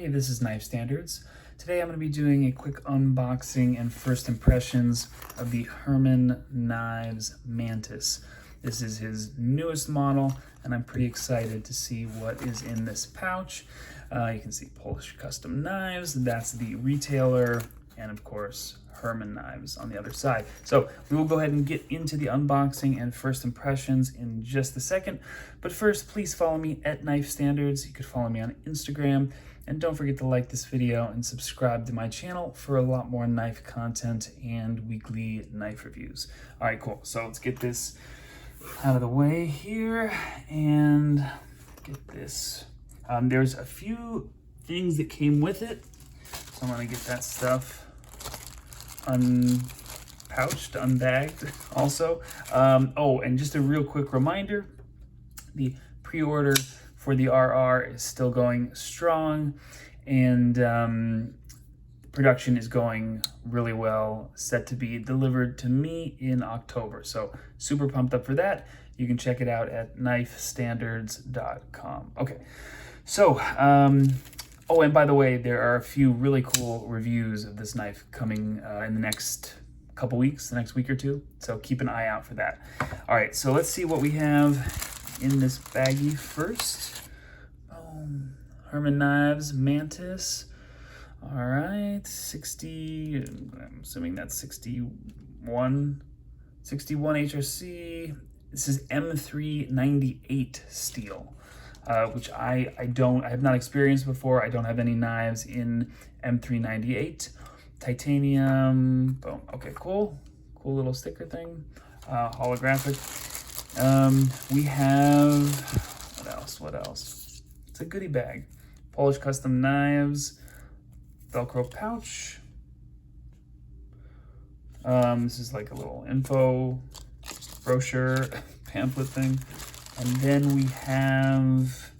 Hey, this is Knife Standards. Today I'm going to be doing a quick unboxing and first impressions of the Herman Knives Mantis. This is his newest model, and I'm pretty excited to see what is in this pouch. You can see Polish Custom Knives, that's the retailer, and of course Herman Knives on the other side. So we will go ahead and get into the unboxing and first impressions in just a second. But first, please follow me at Knife Standards. You could follow me on Instagram. And don't forget to like this video and subscribe to my channel for a lot more knife content and weekly knife reviews. All right, cool. So let's get this out of the way here and get this. There's a few things that came with it. So I'm gonna get that stuff unpouched, unbagged also. Oh, and just a real quick reminder, the pre-order for the RR is still going strong, and production is going really well, set to be delivered to me in October. So super pumped up for that. You can check it out at knifestandards.com. Okay, so, oh, and by the way, there are a few really cool reviews of this knife coming in the next couple weeks, the next week or two. So keep an eye out for that. All right, so let's see what we have in this baggie first. Herman Knives Mantis. All right, 60, I'm assuming that's 61 HRC. This is M398 steel, which I have not experienced before. I don't have any knives in M398. Titanium, boom, okay, cool little sticker thing, holographic. We have, what else? It's a goodie bag. Polish Custom Knives, Velcro pouch. This is like a little info brochure pamphlet thing. And then we have,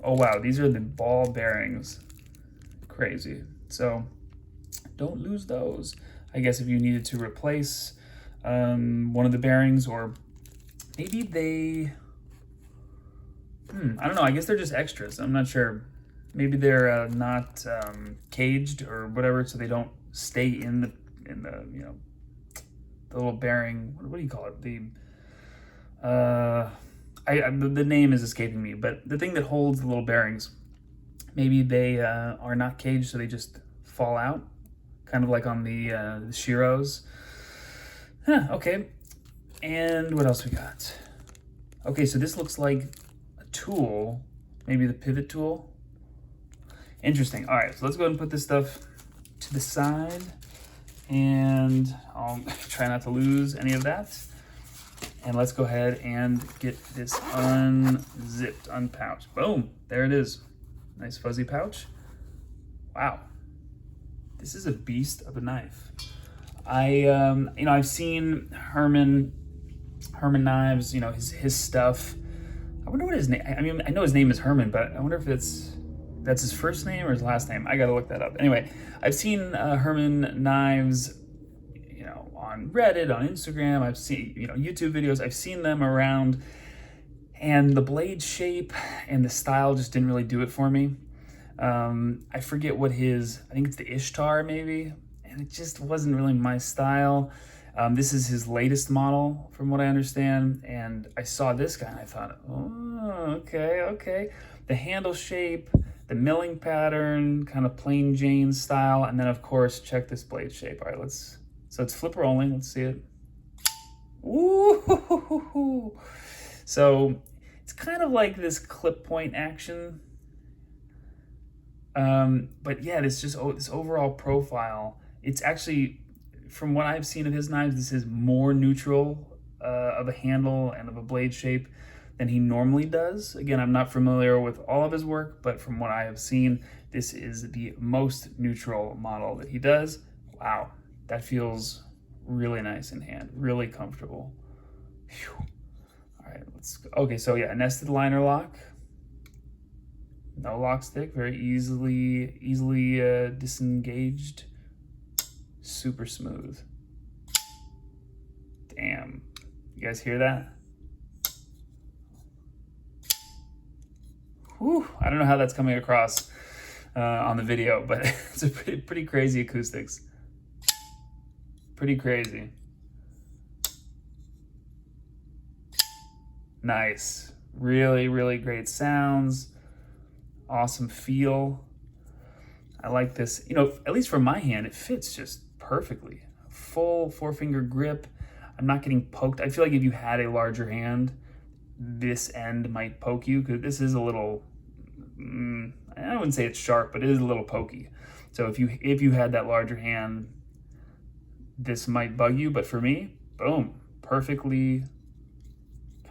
oh wow, these are the ball bearings. Crazy. So don't lose those. I guess if you needed to replace one of the bearings, or maybe they, I don't know, I guess they're just extras. I'm not sure. Maybe they're not caged or whatever, so they don't stay in the you know, the little bearing. What do you call it? The name is escaping me, but the thing that holds the little bearings, maybe they are not caged, so they just fall out, kind of like on the Shiros. Huh, okay. And what else we got? Okay, so this looks like a tool, maybe the pivot tool. Interesting. All right, so let's go ahead and put this stuff to the side, and I'll try not to lose any of that. And let's go ahead and get this unzipped, unpouched. Boom, there it is. Nice fuzzy pouch. Wow, this is a beast of a knife. I've seen Herman Knives, you know, his stuff. I wonder what his name, I mean, I know his name is Herman, but I wonder if that's his first name or his last name. I gotta look that up. Anyway, I've seen Herman Knives, you know, on Reddit, on Instagram. I've seen, you know, YouTube videos. I've seen them around, and the blade shape and the style just didn't really do it for me. I forget what I think it's the Ishtar maybe, and it just wasn't really my style. This is his latest model, from what I understand, and I saw this guy and I thought, oh, okay. The handle shape, the milling pattern, kind of plain Jane style, and then of course, check this blade shape. All right, so it's flipper only, let's see it. Ooh, so it's kind of like this clip point action. But yeah, this overall profile, it's actually, from what I've seen of his knives, this is more neutral of a handle and of a blade shape than he normally does. Again, I'm not familiar with all of his work, but from what I have seen, this is the most neutral model that he does. Wow, that feels really nice in hand, really comfortable. Whew. All right, let's go. Okay, so yeah, nested liner lock. No lock stick, very easily disengaged. Super smooth. Damn, you guys hear that? Whew, I don't know how that's coming across on the video, but it's a pretty crazy acoustics. Pretty crazy. Nice. Really, really great sounds. Awesome feel. I like this. You know, at least for my hand, it fits just perfectly. Full 4-finger grip. I'm not getting poked. I feel like if you had a larger hand, this end might poke you, because this is a little, I wouldn't say it's sharp, but it is a little pokey. So if you had that larger hand, this might bug you, but for me, boom, perfectly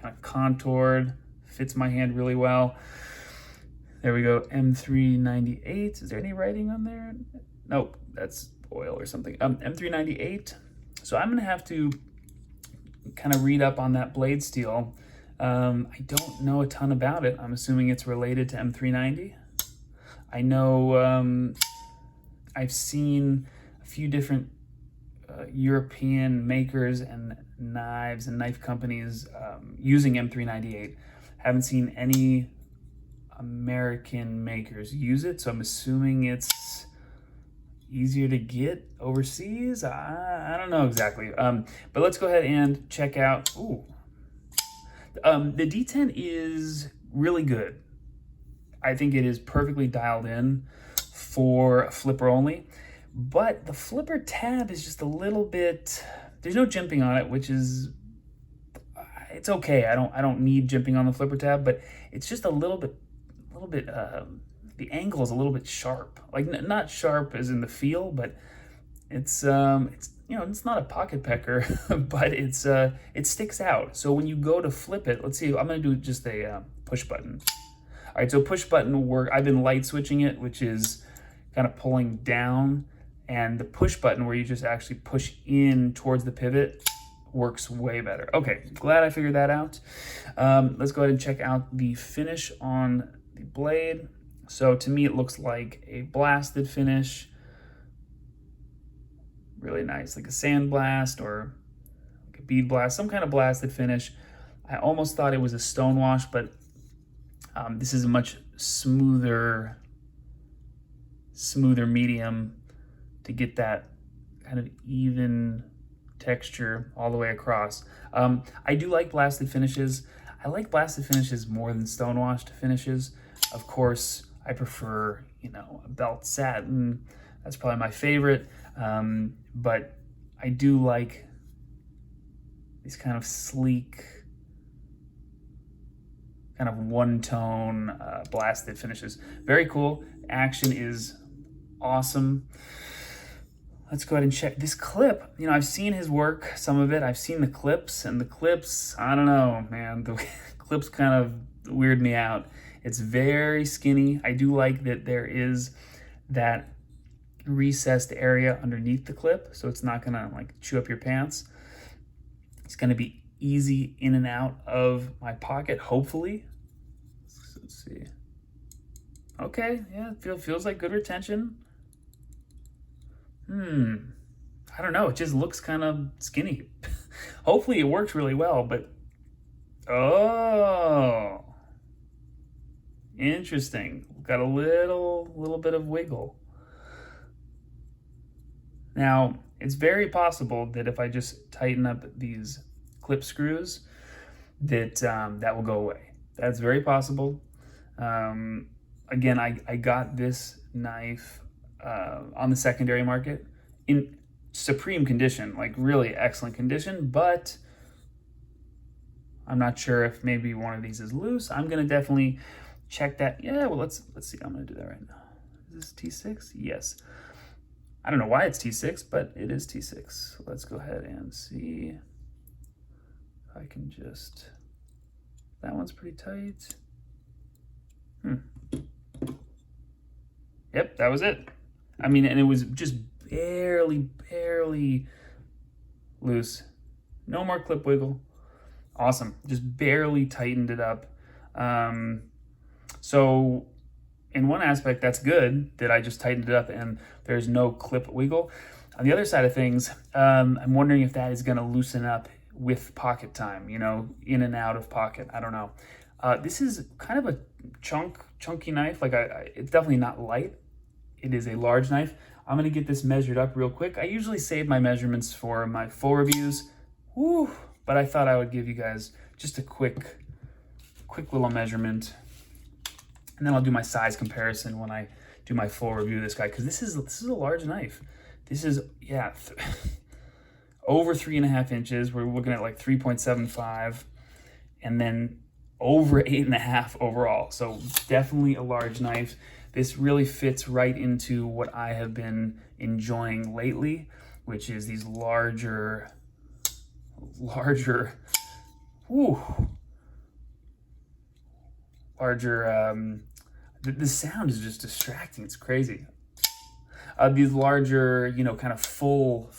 kind of contoured, fits my hand really well. There we go, M398. Is there any writing on there? Nope, that's oil or something. M398. So I'm gonna have to kind of read up on that blade steel. I don't know a ton about it. I'm assuming it's related to M390. I know I've seen a few different European makers and knives and knife companies using M398. Haven't seen any American makers use it, so I'm assuming it's easier to get overseas. I don't know exactly, but let's go ahead and check out. Ooh, the D10 is really good. I think it is perfectly dialed in for a flipper only, but the flipper tab is just a little bit. There's no jimping on it, which is it's okay. I don't need jimping on the flipper tab, but it's just a little bit. The angle is a little bit sharp, like not sharp as in the feel, but it's you know, it's not a pocket pecker, but it sticks out. So when you go to flip it, let's see, I'm gonna do just a push button. All right, so push button work. I've been light switching it, which is kind of pulling down, and the push button where you just actually push in towards the pivot works way better. Okay, glad I figured that out. Let's go ahead and check out the finish on the blade. So to me, it looks like a blasted finish. Really nice, like a sand blast or like a bead blast, some kind of blasted finish. I almost thought it was a stone wash, but this is a much smoother medium to get that kind of even texture all the way across. I do like blasted finishes. I like blasted finishes more than stone washed finishes. Of course, I prefer, you know, a belt satin. That's probably my favorite. But I do like these kind of sleek, kind of one-tone blasted finishes. Very cool. Action is awesome. Let's go ahead and check this clip. You know, I've seen his work, some of it. I've seen the clips, and the clips, I don't know, man. The clips kind of weird me out. It's very skinny. I do like that there is that recessed area underneath the clip, so it's not gonna like chew up your pants. It's gonna be easy in and out of my pocket, hopefully. Let's see. Okay, yeah, feels like good retention. I don't know, it just looks kind of skinny. Hopefully it works really well, but oh, interesting. Got a little bit of wiggle. Now, it's very possible that if I just tighten up these clip screws, that that will go away. That's very possible. Again, I got this knife on the secondary market in supreme condition, like really excellent condition, but I'm not sure if maybe one of these is loose. I'm gonna definitely check that. Yeah, well, let's see. I'm gonna do that right now. Is this T6? Yes. I don't know why it's T6, but it is T6. Let's go ahead and see if I can just, that one's pretty tight. Yep, that was it. I mean, and it was just barely loose. No more clip wiggle. Awesome, just barely tightened it up. So in one aspect, that's good that I just tightened it up and there's no clip wiggle. On the other side of things, I'm wondering if that is gonna loosen up with pocket time, you know, in and out of pocket, I don't know. This is kind of a chunky knife, like it's definitely not light. It is a large knife. I'm gonna get this measured up real quick. I usually save my measurements for my full reviews. Woo, but I thought I would give you guys just a quick little measurement. And then I'll do my size comparison when I do my full review of this guy, because this is a large knife. This is, yeah, over 3.5 inches. We're looking at like 3.75, and then over 8.5 overall. So definitely a large knife. This really fits right into what I have been enjoying lately, which is these larger, whew, the sound is just distracting. It's crazy. These larger, you know, kind of full,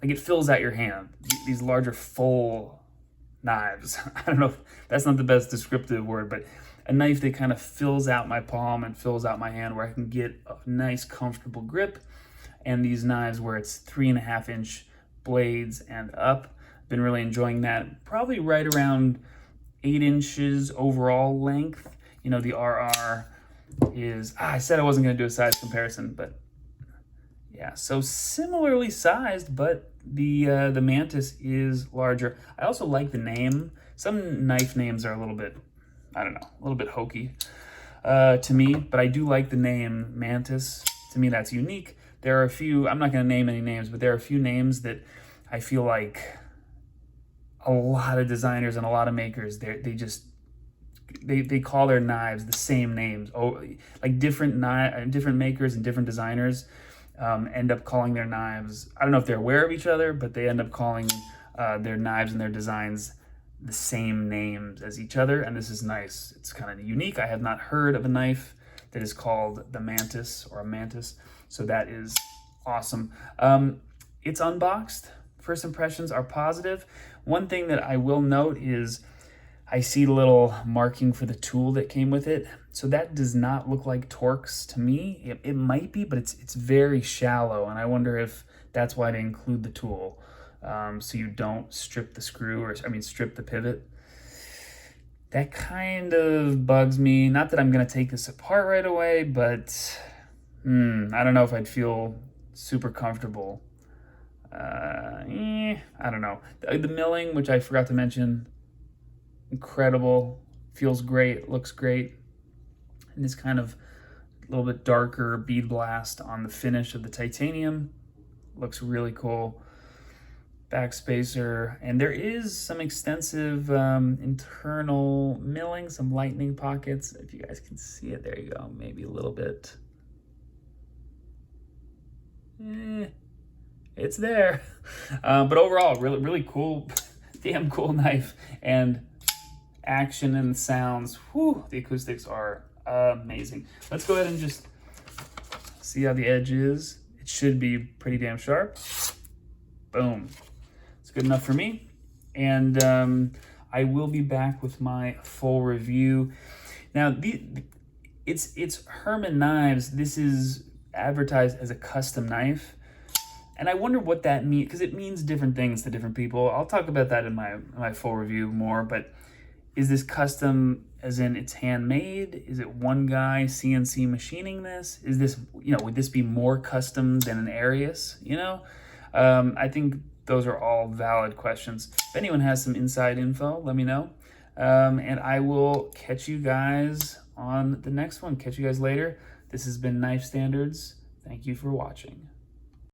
like it fills out your hand. These larger full knives. I don't know if that's not the best descriptive word, but a knife that kind of fills out my palm and fills out my hand, where I can get a nice comfortable grip. And these knives where it's 3.5 inch blades and up. Been really enjoying that. Probably right around 8 inches overall length. You know, the RR is, I said I wasn't going to do a size comparison, but yeah, so similarly sized, but the Mantis is larger. I also like the name. Some knife names are a little bit, I don't know, a little bit hokey to me, but I do like the name Mantis. To me, that's unique. There are a few, I'm not going to name any names, but there are a few names that I feel like a lot of designers and a lot of makers, they call their knives the same names. Oh, like different makers and different designers end up calling their knives, I don't know if they're aware of each other, but they end up calling their knives and their designs the same names as each other, and this is nice. It's kind of unique. I have not heard of a knife that is called the Mantis or a Mantis, so that is awesome. It's unboxed. First impressions are positive. One thing that I will note is I see the little marking for the tool that came with it. So that does not look like Torx to me. It might be, but it's very shallow, and I wonder if that's why they include the tool. So you don't strip the screw, or strip the pivot. That kind of bugs me. Not that I'm gonna take this apart right away, but I don't know if I'd feel super comfortable. I don't know. The milling, which I forgot to mention, incredible, feels great, looks great. And this kind of a little bit darker bead blast on the finish of the titanium looks really cool. Backspacer, and there is some extensive internal milling, some lightning pockets. If you guys can see it, there you go, maybe a little bit. It's there. But overall, really cool, damn cool knife. And action and sounds, whew, the acoustics are amazing. Let's go ahead and just see how the edge is. It should be pretty damn sharp. Boom. It's good enough for me. And I will be back with my full review. Now, it's Herman knives. This is advertised as a custom knife. And I wonder what that means, because it means different things to different people. I'll talk about that in my full review more, but is this custom as in it's handmade? Is it one guy CNC machining this? Is this, would this be more custom than an Arius, I think those are all valid questions. If anyone has some inside info, let me know. And I will catch you guys on the next one. Catch you guys later. This has been Knife Standards. Thank you for watching.